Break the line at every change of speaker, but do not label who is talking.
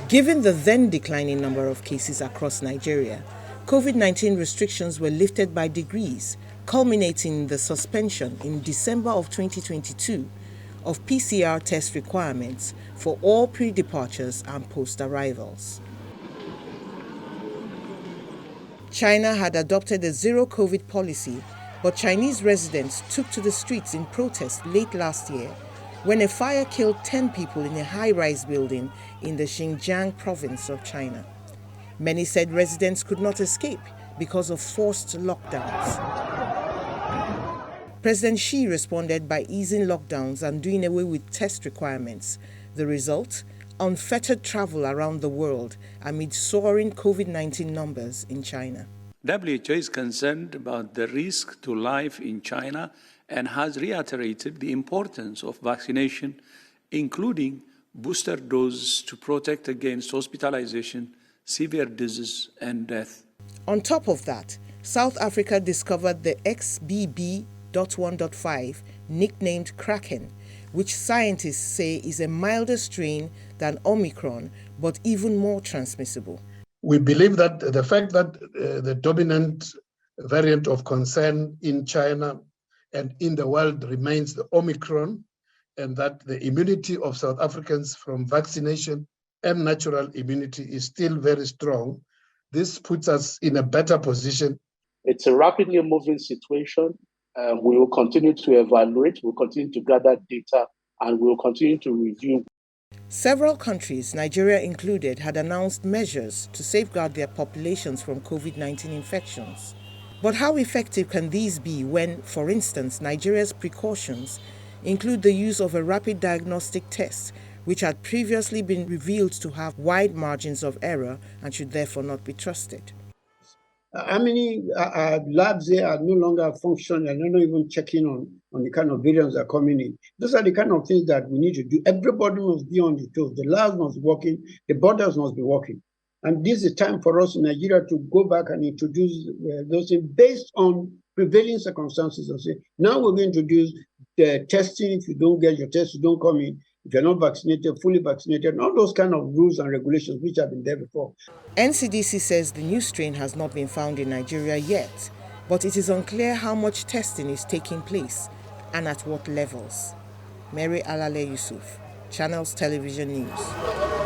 Given the then declining number of cases across Nigeria, COVID-19 restrictions were lifted by degrees, culminating in the suspension in December of 2022 of PCR test requirements for all pre-departures and post-arrivals. China had adopted a zero-COVID policy, but Chinese residents took to the streets in protest late last year when a fire killed 10 people in a high-rise building in the Xinjiang province of China. Many said residents could not escape because of forced lockdowns. President Xi responded by easing lockdowns and doing away with test requirements. The result? Unfettered travel around the world amid soaring COVID-19 numbers in China.
WHO is concerned about the risk to life in China and has reiterated the importance of vaccination, including booster doses to protect against hospitalization, severe disease, and death.
On top of that, South Africa discovered the XBB.1.5, nicknamed Kraken, which scientists say is a milder strain than Omicron, but even more transmissible.
We believe that the fact that the dominant variant of concern in China and in the world remains the Omicron, and that the immunity of South Africans from vaccination and natural immunity is still very strong. This puts us in a better position.
It's a rapidly moving situation. We will continue to evaluate, we'll continue to gather data, and we'll continue to review.
Several countries, Nigeria included, had announced measures to safeguard their populations from COVID-19 infections. But how effective can these be when, for instance, Nigeria's precautions include the use of a rapid diagnostic test, which had previously been revealed to have wide margins of error and should therefore not be trusted?
How many labs there are no longer functioning and they're not even checking on the kind of variants that are coming in? Those are the kind of things that we need to do. Everybody must be on the toes. The labs must be working. The borders must be working. And this is a time for us in Nigeria to go back and introduce those things based on prevailing circumstances. And say, now we're going to introduce the testing. If you don't get your test, you don't come in. If you're not vaccinated, fully vaccinated, and all those kind of rules and regulations which have been there before.
NCDC says the new strain has not been found in Nigeria yet, but it is unclear how much testing is taking place and at what levels. Mary Alale Yusuf, Channels Television News.